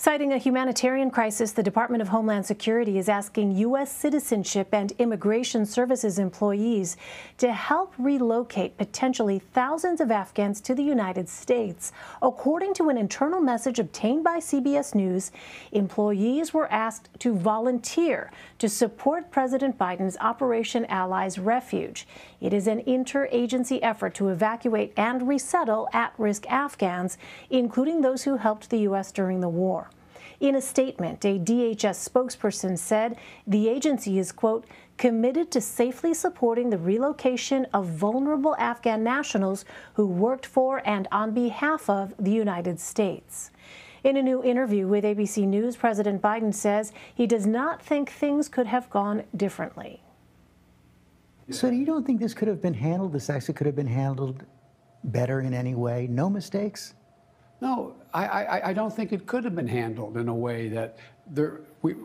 Citing a humanitarian crisis, the Department of Homeland Security is asking U.S. Citizenship and Immigration Services employees to help relocate potentially thousands of Afghans to the United States. According to an internal message obtained by CBS News, employees were asked to volunteer to support President Biden's Operation Allies Refuge. It is an interagency effort to evacuate and resettle at-risk Afghans, including those who helped the U.S. during the war. In a statement, a DHS spokesperson said the agency is, quote, committed to safely supporting the relocation of vulnerable Afghan nationals who worked for and on behalf of the United States. In a new interview with ABC News, President Biden says he does not think things could have gone differently. So you don't think this could have been handled, this actually could have been handled better in any way? No mistakes? No, I don't think it could have been handled in a way that we're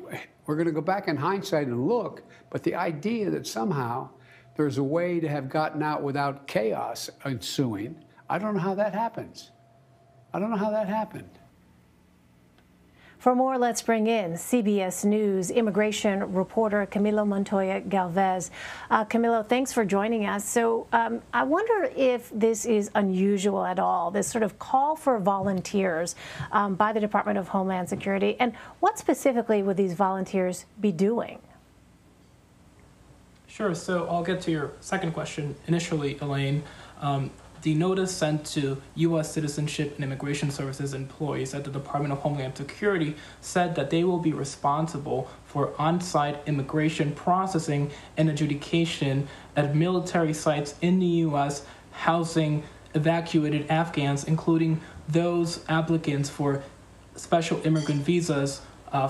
going to go back in hindsight and look, but the idea that somehow there's a way to have gotten out without chaos ensuing, I don't know how that happens. I don't know how that happened. For more, let's bring in CBS News immigration reporter Camilo Montoya-Galvez. Camilo, thanks for joining us. So I wonder if this is unusual at all, this sort of call for volunteers by the Department of Homeland Security, and what specifically would these volunteers be doing? Sure. So I'll get to your second question initially, Elaine. The notice sent to U.S. Citizenship and Immigration Services employees at the Department of Homeland Security said that they will be responsible for on-site immigration processing and adjudication at military sites in the U.S. housing evacuated Afghans, including those applicants for special immigrant visas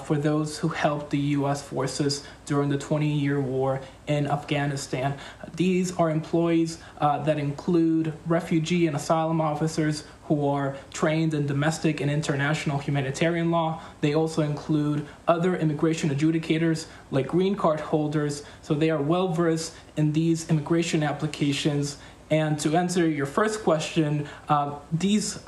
for those who helped the U.S. forces during the 20-year war in Afghanistan. These are employees that include refugee and asylum officers who are trained in domestic and international humanitarian law. They also include other immigration adjudicators like green card holders, so they are well versed in these immigration applications. And to answer your first question, these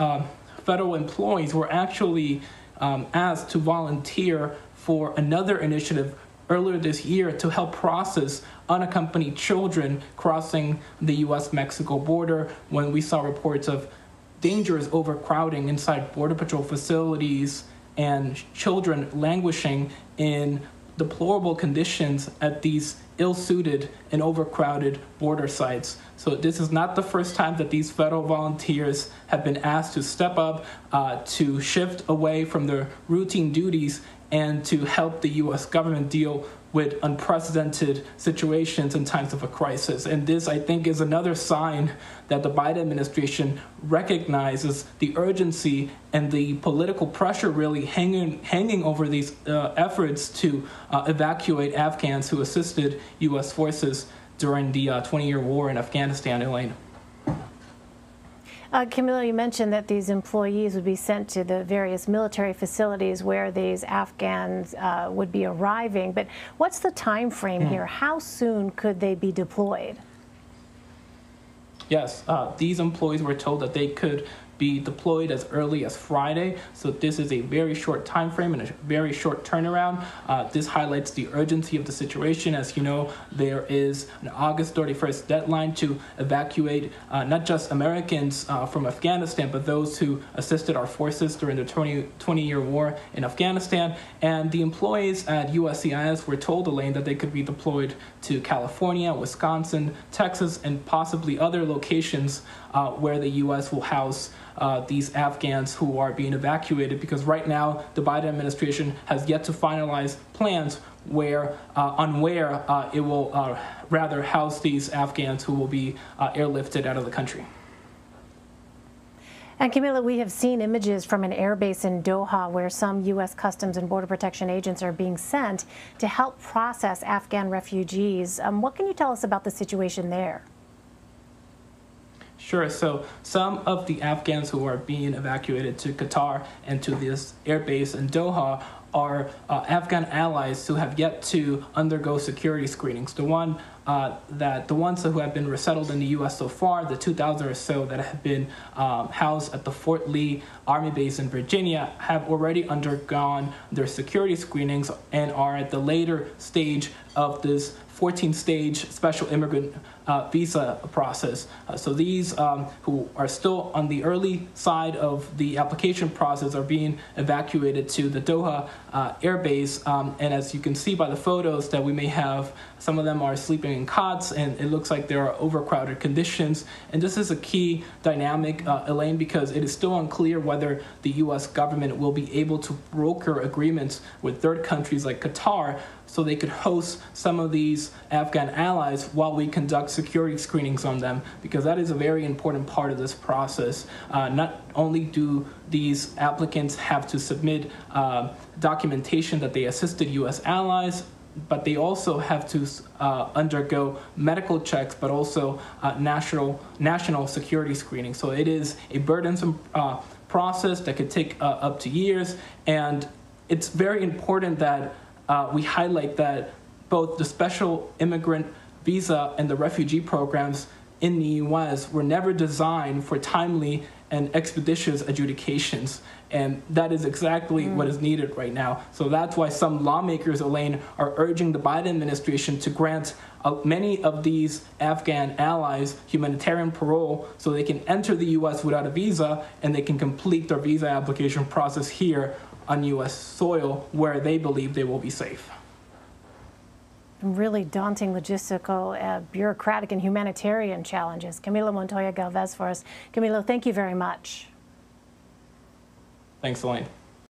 federal employees were actually asked to volunteer for another initiative earlier this year to help process unaccompanied children crossing the U.S.-Mexico border when we saw reports of dangerous overcrowding inside Border Patrol facilities and children languishing in deplorable conditions at these ill-suited and overcrowded border sites. So this is not the first time that these federal volunteers have been asked to step up, to shift away from their routine duties and to help the U.S. government deal with unprecedented situations in times of a crisis. And this, I think, is another sign that the Biden administration recognizes the urgency and the political pressure really hanging over these efforts to evacuate Afghans who assisted U.S. forces during the 20-year war in Afghanistan, Elaine. Camilo, you mentioned that these employees would be sent to the various military facilities where these Afghans would be arriving. But what's the time frame here? How soon could they be deployed? Yes, these employees were told that they could be deployed as early as Friday. So this is a very short time frame and a very short turnaround. This highlights the urgency of the situation. As you know, there is an August 31st deadline to evacuate not just Americans from Afghanistan, but those who assisted our forces during the 20-year war in Afghanistan. And the employees at USCIS were told, Elaine, that they could be deployed to California, Wisconsin, Texas, and possibly other locations where the U.S. will house these Afghans who are being evacuated, because right now the Biden administration has yet to finalize plans on where it will rather house these Afghans who will be airlifted out of the country. And Camilo, we have seen images from an airbase in Doha where some U.S. Customs and Border Protection agents are being sent to help process Afghan refugees. What can you tell us about the situation there? Sure. So some of the Afghans who are being evacuated to Qatar and to this airbase in Doha are Afghan allies who have yet to undergo security screenings. The one that the ones who have been resettled in the U.S. so far, the 2,000 or so that have been housed at the Fort Lee Army Base in Virginia, have already undergone their security screenings and are at the later stage of this 14-stage special immigrant visa process. So these who are still on the early side of the application process are being evacuated to the Doha Air Base. And as you can see by the photos that we may have, some of them are sleeping in cots, and it looks like there are overcrowded conditions. And this is a key dynamic, Elaine, because it is still unclear whether the U.S. government will be able to broker agreements with third countries like Qatar so they could host some of these Afghan allies while we conduct security screenings on them, because that is a very important part of this process. Not only do these applicants have to submit documentation that they assisted U.S. allies, but they also have to undergo medical checks, but also national security screening. So it is a burdensome process that could take up to years, and it's very important that we highlight that both the special immigrant visa and the refugee programs in the U.S. were never designed for timely and expeditious adjudications. And that is exactly what is needed right now. So that's why some lawmakers, Elaine, are urging the Biden administration to grant many of these Afghan allies humanitarian parole so they can enter the U.S. without a visa, and they can complete their visa application process here on U.S. soil where they believe they will be safe. Really daunting logistical, bureaucratic, and humanitarian challenges. Camilo Montoya-Galvez for us. Camilo, thank you very much. Thanks, Elaine.